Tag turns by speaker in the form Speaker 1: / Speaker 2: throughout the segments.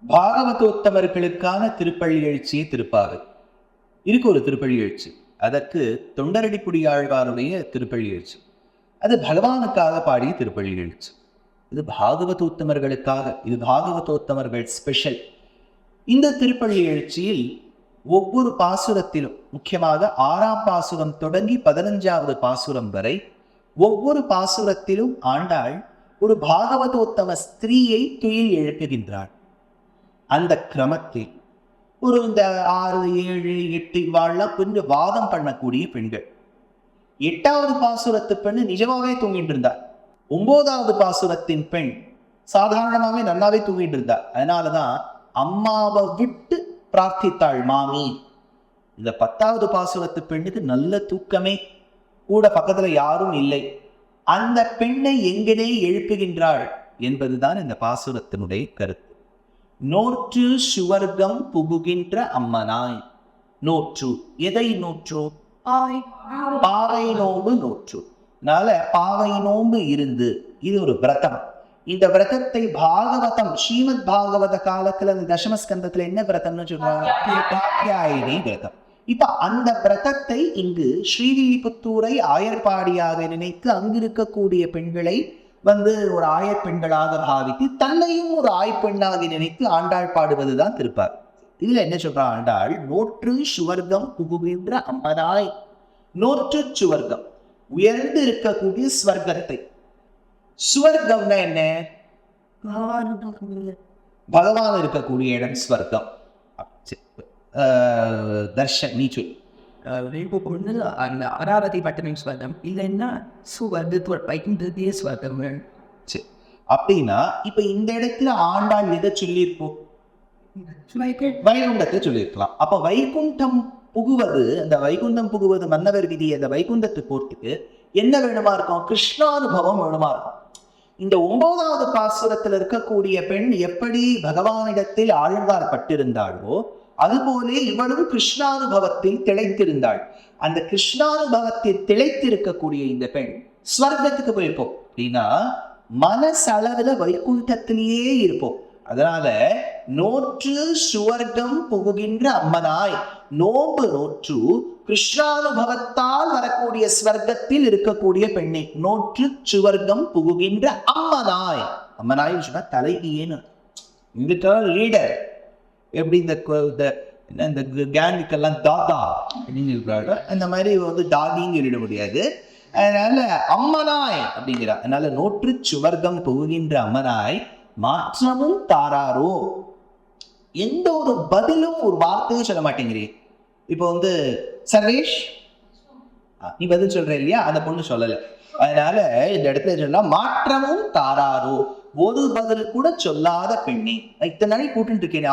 Speaker 1: பாகவதோத்தமர்களுக்கான திருப்பள்ளி எழுச்சியே திருப்பாவை. இருக்கு ஒரு திருப்பள்ளி எழுச்சி, அதற்கு தொண்டரடிப்புடியாழ்வாருடைய திருப்பள்ளி எழுச்சி. அது பகவானுக்காக பாடிய திருப்பள்ளி எழுச்சி. இது பாகவதோத்தமர்களுக்காக, இது பாகவதோத்தமர்கள் ஸ்பெஷல். இந்த திருப்பள்ளி எழுச்சியில் ஒவ்வொரு பாசுரத்திலும், முக்கியமாக 6ஆம் பாசுரம் தொடங்கி 15வது பாசுரம் வரை ஒவ்வொரு பாசுரத்திலும் ஆண்டாள் ஒரு பாகவதோத்தம ஸ்திரீயை துயில் எழுப்புகின்றாள். அந்த கிரமத்தில் ஒரு இந்த 6, 7, 8 இவாள்லாம் கொஞ்சம் வாதம் பண்ணக்கூடிய பெண்கள். 8வது பாசுரத்து பெண்ணு நிஜமாவே தூங்கிட்டு இருந்தார். 9வது பாசுரத்தின் பெண் சாதாரணமாவே நல்லாவே தூங்கிட்டு இருந்தார். அதனாலதான் அம்மாவை விட்டு பிரார்த்தித்தாள் மாமி. இந்த 10வது பாசுரத்து பெண்ணுக்கு நல்ல தூக்கமே, கூட பக்கத்துல யாரும் இல்லை. அந்த பெண்ணை எங்கனே எழுப்புகின்றாள் என்பதுதான் இந்த பாசுரத்தினுடைய கருத்து. நோற்று சுவர்க்கம் புகுகின்ற அம்மனாய். நோற்று, எதை நோற்று? பாவை நோம்பு நோற்று. அதனால பாவை நோம்பு இருந்து, இது ஒரு விரதம். இந்த விரதத்தை பாகவதம், ஸ்ரீமத் பாகவத காலத்துல இந்த தசமஸ்கந்தத்துல என்ன விரதம்னு சொல்றாங்க? காத்தியாயினி விரதம். இப்ப அந்த விரதத்தை இங்கு ஸ்ரீவில்லிபுத்தூரை ஆயர்பாடியாக நினைத்து அங்கிருக்கக்கூடிய பெண்களை ஒரு ஆயர் பெண்களாக பாவித்து தன்னையும் ஒரு ஆய்பெண்ணாக நினைத்து ஆண்டாள் பாடுவதுதான் திருப்பார். இதுல என்ன சொல்றா ஆண்டாள்? நோற்று சுவர்க்கம் புகுகின்ற அம்மனாய். நோற்று சுவர்க்கம், உயர்ந்து இருக்கக்கூடிய ஸ்வர்க்கத்தை. சுவர்க்கம்னா என்ன? பகவான் இருக்கக்கூடிய இடம் ஸ்வர்க்கம். தர்ஷன் நீ சொல்.
Speaker 2: அந்த அராவதி பட்டணம் ஸ்வர்க்கம் இல்லைன்னா வைகுண்டத்திய ஸ்வர்க்கம்.
Speaker 1: சரி, அப்படின்னா இப்ப இந்த இடத்துல ஆண்டாள் எதை சொல்லியிருப்போம்? வைகுண்டத்தை சொல்லியிருக்கலாம். அப்ப வைகுண்டம் புகுவது, அந்த வைகுண்டம் புகுவது மன்னவர் விதி. அந்த வைகுண்டத்தை போறதுக்கு என்ன வேணுமா இருக்கும்? கிருஷ்ணானுபவம் வேணுமா இருக்கும். இந்த 9வது பாசுரத்தில் இருக்கக்கூடிய பெண் எப்படி பகவானிடத்தில் ஆழ்வார் பட்டிருந்தாளோ அதுபோல இவளும் கிருஷ்ணானுபவத்தில் திளைத்திருந்தாள். அந்த கிருஷ்ணானுபவத்தில் திளைத்திருக்கக்கூடிய இந்த பெண் ஸ்வர்க்கத்துக்கு போயிருப்போம். அப்படின்னா மனசளவுல வைகுண்டத்திலேயே இருப்போம். அதனால நோற்று சுவர்க்கம் புகுகின்ற அம்மனாய். நோம்பு நோற்று கிருஷ்ணானுபவத்தால் வரக்கூடிய ஸ்வர்க்கத்தில் இருக்கக்கூடிய பெண்ணை. நோற்று சுவர்க்கம் புகுகின்ற அம்மனாய். அம்மனாய் சொன்னா தலைவியேன்னு. இந்த லீடர் எப்படி இந்த கேங்குக்கெல்லாம் தாதா அப்படின்னு சொல்றாங்க, அந்த மாதிரி தாதின்னு சொல்லிட முடியாது. அதனால அம்மனாய் அப்படிங்கிறா. அதனால நோற்று சுவர்க்கம் புகுகின்ற அம்மனாய் மாற்றமும் தாராரோ. எந்த ஒரு பதிலும் ஒரு வார்த்தையும் சொல்ல மாட்டேங்கிறீ. இப்போ சர்வேஷ் நீ பதில் சொல்ற இல்லையா, அந்த பொண்ணு சொல்லல. அதனால இந்த இடத்துல சொன்னா மாற்றமும் தாராரோ. ஒரு பதில் கூட சொல்லாத பெண்ணே. இத்தனை நாளைக்கு கூட்டு இருக்கேனே,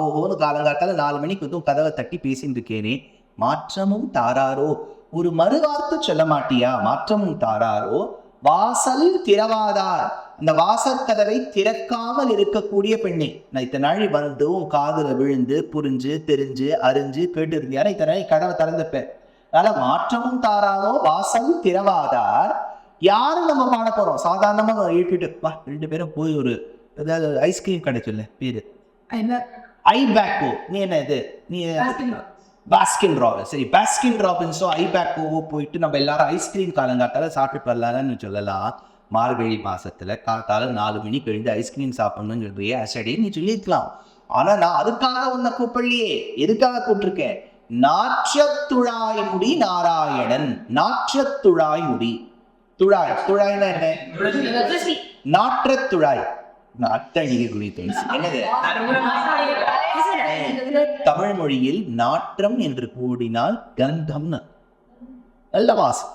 Speaker 1: ஓஹோன்னு காலங்காத்தால 4 மணிக்கு கதவை தட்டி பேசிட்டு இருக்கேனே. மாற்றமும் தாராரோ, ஒரு மறுவார்த்தை சொல்ல மாட்டியா? மாற்றமும் தாராரோ. வாசல் திறவாதார், அந்த வாசல் கதவை திறக்காமல் இருக்கக்கூடிய பெண்ணே. நான் இத்தனை நாள் காதுல விழுந்து புரிஞ்சு தெரிஞ்சு அறிஞ்சு கேட்டு இருந்தியா? இத்தனை நாள் கதவை திறந்துப்பேன். அதனால மாற்றமும் தாராரோ, வாசல் திறவாதார். யாரும் நம்ம பாட போறோம்? சாதாரணமா எழுப்பிட்டு வா 2 பேரும் போய் ஒரு ஏதாவது ஐஸ்கிரீம் கிடைச்சுல்ல பேரு ஐபேக்கோ. நீ என்ன இது? நீ பாஸ்கின் ராபின்ஸ். சரி, பாஸ்கின் ராபின்ஸோ ஐபேக்கோவோ போயிட்டு நம்ம எல்லாரும் ஐஸ்கிரீம் காலங்காத்தால சாப்பிட்டு வரலான்னு சொல்லலாம். மார்கழி மாசத்துல காத்தால 4 மணிக்கு எழுந்து ஐஸ்கிரீம் சாப்பிடணும்னு சொல்றியே, அசடி நீ சொல்லியிருக்கலாம். ஆனா நான் அதுக்காக உன்னை கூப்பிடலையே. எதுக்காக கூப்பிட்டுருக்கேன்? நாற்றத்துழாய் முடி நாராயணன். நாற்றத்துழாய் முடி. துழாய், துழாய்னா என்ன? நாற்றத்துழாய். என்னது? தமிழ் மொழியில் நாற்றம் என்று கூடினால் கந்தம்னு நல்ல வாசம்.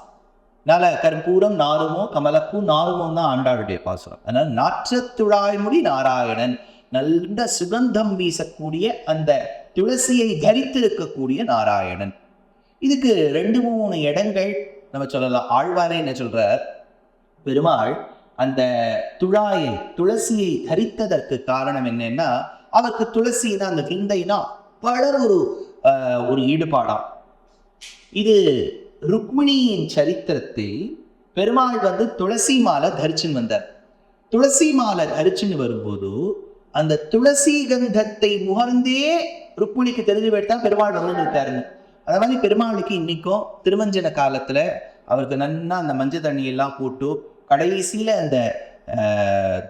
Speaker 1: அதனால கற்பூரம் நாருமோ கமலப்பூ நாருமோ தான் ஆண்டாளுடைய பாசுரம். அதனால நாற்றத்துழாய் முடி நாராயணன், நல்ல சுகந்தம் வீசக்கூடிய அந்த துளசியை தரித்திருக்கக்கூடிய நாராயணன். இதுக்கு 2-3 இடங்கள் நம்ம சொல்லலாம். ஆழ்வாரே என்ன சொல்றார்? பெருமாள் அந்த துழாயை துளசியை தரித்ததற்கு காரணம் என்னன்னா, அவருக்கு துளசினா அந்த விந்தைனா பலர் ஒரு ஈடுபாடாம். இது ருக்மிணியின் சரித்திரத்தில் பெருமாள் துளசி மாலை தரிச்சுன்னு வந்தார். துளசி மாலை தரிச்சுன்னு வரும்போது அந்த துளசி கந்தத்தை முகர்ந்தே ருக்மிணிக்கு தெரிஞ்சு போயிட்டு பெருமாள் நிறுத்தாருங்க. அது மாதிரி பெருமாளுக்கு இன்னைக்கும் திருமஞ்சன காலத்துல அவருக்கு நன்னா அந்த மஞ்சள் தண்ணியெல்லாம் போட்டு கடைசியில அந்த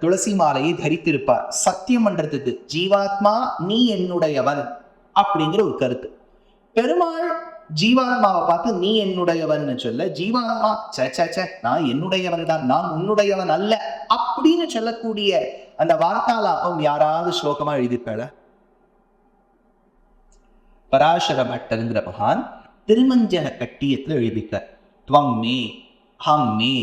Speaker 1: துளசி மாலையை தரித்திருப்பார். சத்தியம் பண்றதுக்கு ஜீவாத்மா நீ என்னுடையவன் அப்படிங்கிற ஒரு கருத்து. பெருமாள் ஜீவாத்மாவை பார்த்து நீ என்னுடையவன் சொல்ல, ஜீவாத்மா சே நான் என்னுடையவன் தான், நான் உன்னுடையவன் அல்ல அப்படின்னு சொல்லக்கூடிய அந்த வார்த்தாலாபம் யாராவது ஸ்லோகமா எழுதியிருப்பாள? பராசர பட்டருங்கிற மகான் திருமஞ்சன கட்டியத்துல எழுதிட்டார். துவம் மே ஹம் மே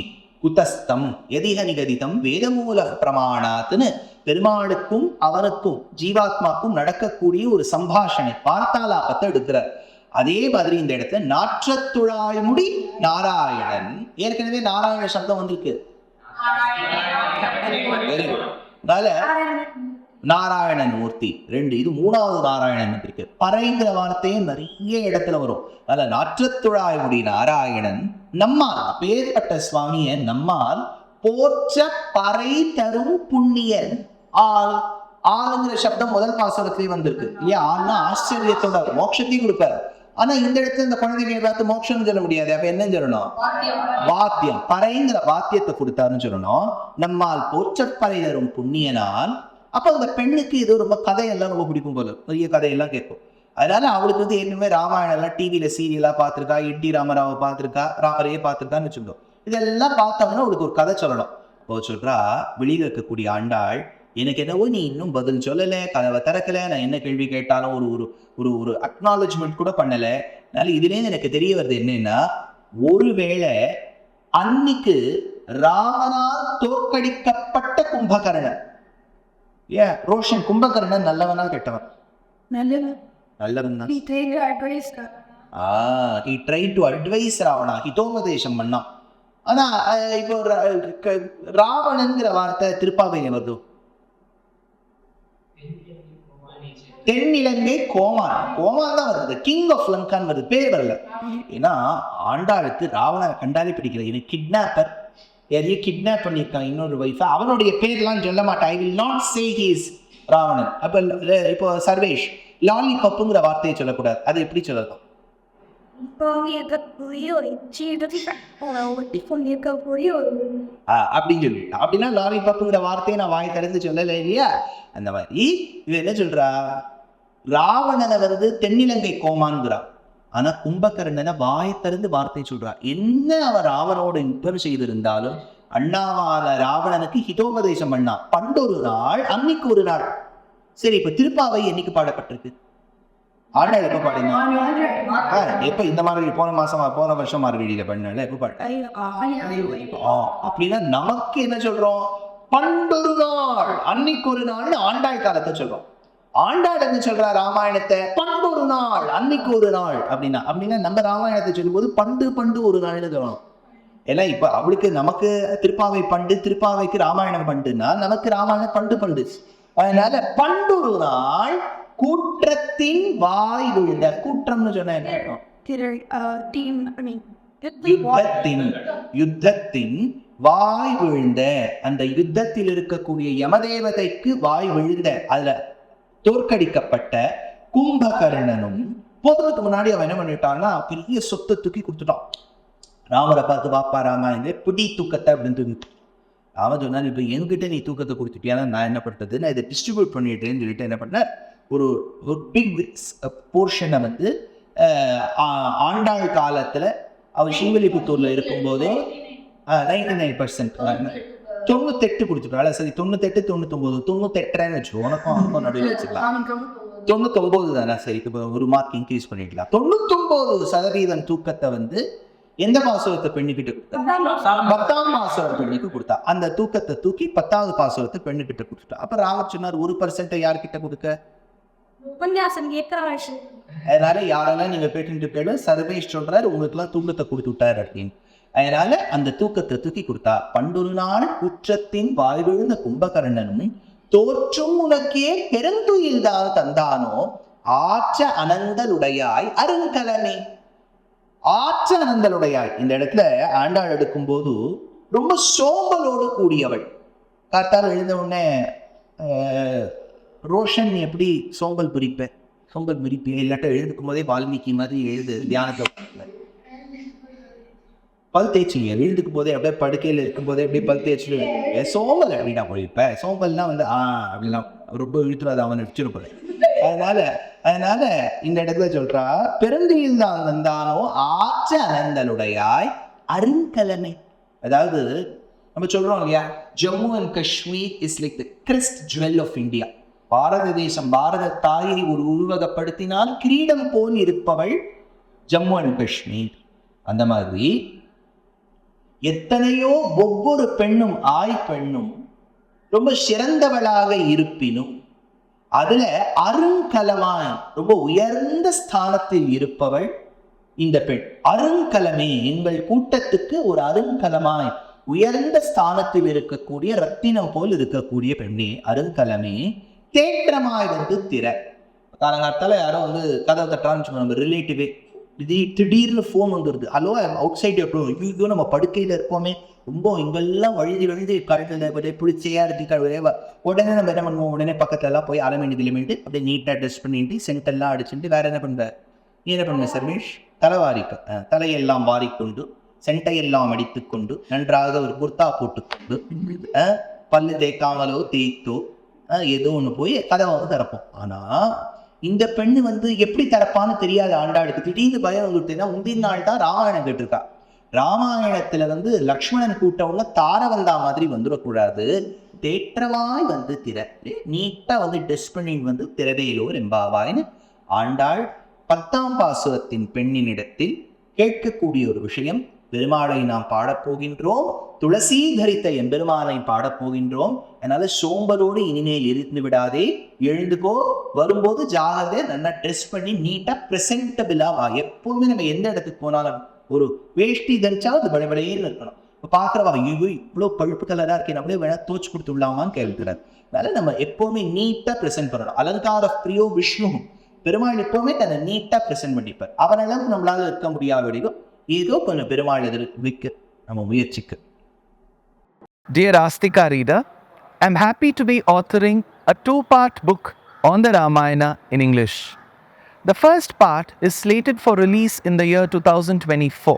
Speaker 1: குதஸ்தம் எதிக நிகதிதம் வேதமூல பிரமாணாத்துன்னு பெருமாளுக்கும் அவனுக்கும் ஜீவாத்மாக்கும் நடக்கக்கூடிய ஒரு சம்பாஷணை வார்த்தாலாபத்தை எடுக்கிறார். அதே மாதிரி இந்த இடத்துல நாற்றத்துழாய்முடி நாராயணன், ஏற்கனவே நாராயண சப்தம் வந்திருக்கு. Very good. அதனால நாராயணன் மூர்த்தி 2, இது 3வது நாராயணன் வந்திருக்கு. பறைங்கிற வார்த்தையே நிறைய இடத்துல வரும். அதனால நாற்றத்துழாய்முடி நாராயணன் நம்மால், பேர்பட்ட சுவாமிய நம்மால் போற்ற பறை தரும் புண்ணியன். ஆளுங்கிற சப்தம் முதல் பாசுரத்திலேயே வந்திருக்கு இல்லையா? ஆள்னா ஆச்சரியத்தோட மோட்சத்தையும் கொடுப்பாரு. ஆனா இந்த இடத்துல இந்த குழந்தைகளை பார்த்து மோட்சம் சொல்ல முடியாது. அப்ப என்ன சொல்லணும்? வாத்தியம், பறைங்கிற வாத்தியத்தை கொடுத்தாருன்னு சொல்லணும். நம்மால் போற்றப்பறை தரும் புண்ணியனால். அப்ப அந்த பெண்ணுக்கு இது ரொம்ப கதையெல்லாம் ரொம்ப பிடிக்கும் போல, பெரிய கதையெல்லாம் கேட்கும். அதனால அவளுக்கு வந்து ஏற்கனவே ராமாயணம் எல்லாம் டிவியில சீரியலா பார்த்துருக்கா, என்டி ராமராவை பார்த்துருக்கா, ராமரையே பார்த்துருக்கான்னு வச்சுக்கோம். இதெல்லாம் பார்த்தோம்னா அவளுக்கு ஒரு கதை சொல்லணும். இப்போ சொல்றா, வெளியில இருக்கக்கூடிய ஆண்டாள், எனக்கு என்னவோ நீ இன்னும் பதில் சொல்லலை, கதவை திறக்கலை, நான் என்ன கேள்வி கேட்டாலும் ஒரு ஒரு ஒரு ஒரு அக்னாலஜ்மெண்ட் கூட பண்ணலை. அதனால இதுலேருந்து எனக்கு தெரிய வருது என்னன்னா, ஒருவேளை அன்னைக்கு ராமனால் தோற்கடிக்கப்பட்ட கும்பகர்ணன், ரோஷன் கும்பகர்ணன் நல்லவனா கெட்டவன்? நல்லவன் தான். he tried to advise Ravana, Hitopadesha பண்ணான். ஆனா இப்போ ராவணன்கிற வார்த்தை திருப்பாவையில வருது. தென்னிலங்கை கோமான், கோமான் தான் வருது, கிங் ஆஃப் லங்கான்னு வருது, பேர் வரல. ஏன்னா ஆண்டாளுக்கு ராவணனை கண்டாலே பிடிக்கல. எனக்கு கிட்னாப்பர், யாரையும் கிட்னாப் பண்ணியிருக்கான் இன்னொரு வைஃப், அவனுடைய பேர்லாம் சொல்ல மாட்டேன். I will not say he is Ravanan. அப்ப இப்போ சர்வேஷ் லாலிபப்புங்கிற வார்த்தையை சொல்லக்கூடாது, அது எப்படி சொல்லலாம்? அப்படின்னு சொல்லி, அப்படின்னா லாலிபப்புங்கிற வார்த்தையை நான் வாய் திறந்து சொல்லலை இல்லையா? அந்த மாதிரி இவ என்ன சொல்றா, ராவணனை வந்து தென்னிலங்கை கோமான்கிறா. ஆனா கும்பகர்ணனை வாயை திறந்து வார்த்தை சொல்றா. என்ன அவன் ராவனோட யுத்தம் செய்திருந்தாலும் அண்ணாவால ராவணனுக்கு ஹிதோபதேசம் பண்ணா. பண்டொரு நாள், அன்னைக்கு ஒரு நாள். சரி, இப்ப திருப்பாவை என்னைக்கு பாடப்பட்டிருக்கு? ஆண்டாள் எப்ப பாடினா? எப்ப? இந்த மாதிரி போன வருஷம் மார்கழியில பண்ணல. எப்ப பாடு? அப்படின்னா நமக்கு என்ன சொல்றோம்? பண்டொரு நாள், அன்னைக்கு ஒரு நாள் ஆண்டாள் காலத்தை சொல்றோம். ஆண்டாள் என்ன சொல்றா? ராமாயணத்தை பண்டொரு நாள், அன்னைக்கு ஒரு நாள். அப்படின்னா நம்ம ராமாயணத்தை சொல்லும் போது பண்டு ஒரு நாள்னு சொல்லணும். ஏன்னா இப்ப அவளுக்கு நமக்கு திருப்பாவை பண்டு, திருப்பாவைக்கு ராமாயணம் பண்டுன்னா நமக்கு ராமாயணம் பண்டு. அதனால பண்டொரு நாள் கூற்றத்தின் வாய் விழுந்த, கூற்றம்னு சொன்ன யுத்தத்தின் வாய் விழுந்த, அந்த யுத்தத்தில் இருக்கக்கூடிய யமதேவதைக்கு வாய் விழுந்த, அதுல தோற்கடிக்கப்பட்ட கும்பகர்ணனும் போதுக்கு முன்னாடி அவன் என்ன பண்ணிட்டான்னா பெரிய சொத்தை தூக்கி கொடுத்துட்டான். ராமரை பார்த்து, பாப்பா ராமா இந்த பிடி தூக்கத்தை அப்படின்னு தூக்கி அவன் சொன்னான், இப்போ என்கிட்ட நீ தூக்கத்தை கொடுத்துட்டியானா நான் என்ன பண்ணுறது, நான் இதை டிஸ்ட்ரிபியூட் பண்ணிட்டேன்னு சொல்லிட்டு என்ன பண்ணேன், ஒரு பிக் போர்ஷனை வந்து ஆண்டாள் காலத்தில் அவர் ஸ்ரீவில்லிபுத்தூரில் இருக்கும்போதே 99% 98 கொடுத்துட்டாள். சரி, 98, 99, 98 வச்சு உனக்கும் நடுவில் வச்சுக்கலாம். 99 தானே, சரி, இப்போ ஒரு மார்க் இன்க்ரீஸ் பண்ணிக்கலாம். 99% தூக்கத்தை வந்து எந்த பாசுரத்தை பெண்ணுக்கிட்ட கொடுத்தா? 10ஆம் பாசுர பெண்ணுக்கு கொடுத்தா. அந்த தூக்கத்தை தூக்கி 10வது பாசுரத்தை பெண்ணுக்கிட்ட கொடுத்துட்டா. அப்ப ராமர் சொன்னார் 1% யார்கிட்ட கொடுக்க? அதனால யாரெல்லாம் நீங்க பேட்டு கேளு, சர்வேஷ் சொல்றாரு உங்களுக்கு எல்லாம் தூக்கத்தை கொடுத்து விட்டாரு அப்படின்னு. அதனால அந்த தூக்கத்தை தூக்கி கொடுத்தா. பண்டொரு நாள் குற்றத்தின் வாழ்விழுந்த கும்பகர்ணனும் தோற்றும் உனக்கே பெருந்துயில்தான் தந்தானோ ஆற்ற அனந்தலுடையாய் அருங்கலனே. ஆற்ற அனந்தலுடையாய், இந்த இடத்துல ஆண்டாள் எடுக்கும் போது ரொம்ப சோம்பலோடு கூடியவள். காத்தால் எழுந்த உடனே ரோஷன் எப்படி சோம்பல் பிரிப்பேன், சோம்பல் பிரிப்பேன் இல்லாட்ட எழுதுக்கும் போதே வால்மீகி மாதிரி எழுது தியானத்தை பல் தேய்ச்சிங்க. எழுதுக்கும் போதே அப்படியே படுக்கையில் இருக்கும் போதே அப்படியே பல் தேய்ச்சிட்டு சோம்பல் அப்படின்னா போயிருப்பேன். சோம்பல்னா வந்து அப்படிலாம் ரொம்ப இழுத்துறாது, அவன் வச்சிருப்பேன். அதனால இந்த இடத்துல சொல்றா, பெருந்தியில் தான் வந்தானோ ஆற்ற அனந்தலுடையாய் அருங்கலனை. அதாவது நம்ம சொல்றோம் இல்லையா, Jammu and Kashmir is like the crest jewel of India. Bharata தேசம், பாரத தாயை ஒரு உருவகப்படுத்தினால் கிரீடம் போல் இருப்பவள் ஜம்மு அண்ட் காஷ்மீர். அந்த மாதிரி எத்தனையோ ஒவ்வொரு பெண்ணும், பெண்ணும் ரொம்ப சிறந்தவளாக இருப்பினும் அதுல அருங்கலமாய் ரொம்ப உயர்ந்த ஸ்தானத்தில் இருப்பவள் இந்த பெண். அருங்கலமே, எங்கள் கூட்டத்துக்கு ஒரு அருங்கலமாய் உயர்ந்த ஸ்தானத்தில் இருக்கக்கூடிய ரத்தினம் போல் இருக்கக்கூடிய பெண்ணே, அருங்கலமே, தேற்றமாய் வந்து திற. காலங்காலத்தால யாரோ வந்து கதவை தட்டுறான்னு நம்ம ரிலேட்டிவே திடீர்னு ஃபோன் வந்துடுது, ஹலோ அவுட் சைட் எப்படி ஐயோ நம்ம படுக்கையில் இருப்போமே, ரொம்ப இங்கெல்லாம் வழுதி கரெக்டில் பிடிச்சையா இருக்கு, உடனே நம்ம என்ன பண்ணுவோம், உடனே பக்கத்துல எல்லாம் போய் அலமேண்டு கிளம்பிட்டு அப்படியே நீட்டாக ட்ரெஸ் பண்ணிட்டு சென்டெல்லாம் அடிச்சுட்டு வேற என்ன பண்ணுற, நீ என்ன பண்ணுவேன் சர்வேஷ், தலைவாரிக்க தலையெல்லாம் வாரிக்கொண்டு சென்ட்டையெல்லாம் அடித்துக்கொண்டு நன்றாக ஒரு குர்த்தா போட்டுக்கொண்டு பல்லு தேய்க்காமலோ தேய்த்தோ ஏதோ ஒன்று போய் கதவை வந்து திறப்போம். ஆனால் இந்த பெண்ணு வந்து எப்படி திறப்பான்னு தெரியாது ஆண்டாளுக்கு. திடீர்னு பயம் வந்துட்டுன்னா முந்தின நாள் தான் ராமாயணம் கேட்டிருக்கா. ராமாயணத்துல வந்து லக்ஷ்மணன் கூட்டம்ல தார வந்தா மாதிரி வந்துடக்கூடாது, தேற்றமாய் வந்து திற, நீட்டா வந்து ட்ரெஸ் பண்ணி வந்து திறவையிலோர் எம்பாவாயின்னு ஆண்டாள் 10ஆம் பாசுரத்தின் பெண்ணினிடத்தில் கேட்கக்கூடிய ஒரு விஷயம். பெருமாளை நாம் பாடப்போகின்றோம், துளசி தரித்த எம்பெருமானை பாடப்போகின்றோம். அதனால சோம்பலோடு இனிமேல் இருந்து விடாதே, எழுந்துக்கோ, வரும்போது ஜாகிரதை, நல்லா ட்ரெஸ் பண்ணி நீட்டா ப்ரெசென்டபிளா வா. எப்பவுமே நம்ம எந்த இடத்துக்கு போனாலும் ஒரு வேஷ்டி தரிச்சா அது படபடையேன்னு இருக்கணும். இப்போ பார்க்குறவா ஐயோ இவ்வளோ பழுப்பு கலராக இருக்கே, நம்மளே வேணா தோச்சு கொடுத்துடலாமான்னு கேட்கிறார். அதனால நம்ம எப்பவுமே நீட்டா ப்ரெசென்ட் பண்ணணும். அலங்கார பிரியோ விஷ்ணு, பெருமாள் எப்பவுமே தன்னை நீட்டா ப்ரெசென்ட் பண்ணிப்பார். அவனெல்லாம் நம்மளால இருக்க முடியாத வரைக்கும் ஏதோ கொஞ்சம் பெருமாள் எதிர்க்க நம்ம முயற்சிக்க.
Speaker 3: Dear Astika reader, I am happy to be authoring a 2-part book on the Ramayana in English. The first part is slated for release in the year 2024.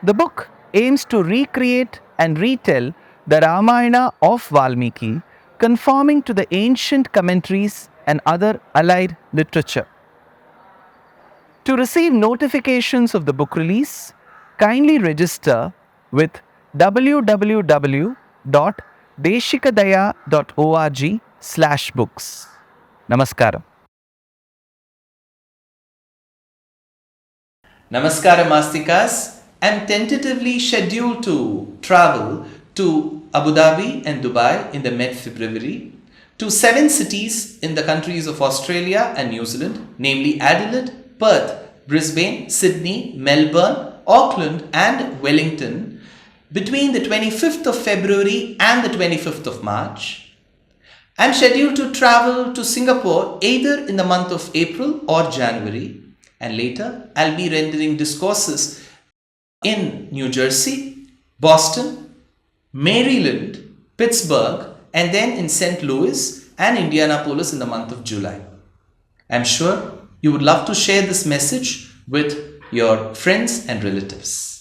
Speaker 3: The book aims to recreate and retell the Ramayana of Valmiki, conforming to the ancient commentaries and other allied literature. To receive notifications of the book release, kindly register with www.deshikadaya.org/books. Namaskaram.
Speaker 4: Namaskaram Astikas. I'm tentatively scheduled to travel to Abu Dhabi and Dubai in the mid-February, to 7 cities in the countries of Australia and New Zealand, namely Adelaide, Perth, Brisbane, Sydney, Melbourne, Auckland and Wellington between the 25th of February and the 25th of March. I'm scheduled to travel to Singapore either in the month of April or January, and later I'll be rendering discourses in New Jersey, Boston, Maryland, Pittsburgh, and then in St. Louis and Indianapolis in the month of July. I'm sure you would love to share this message with your friends and relatives.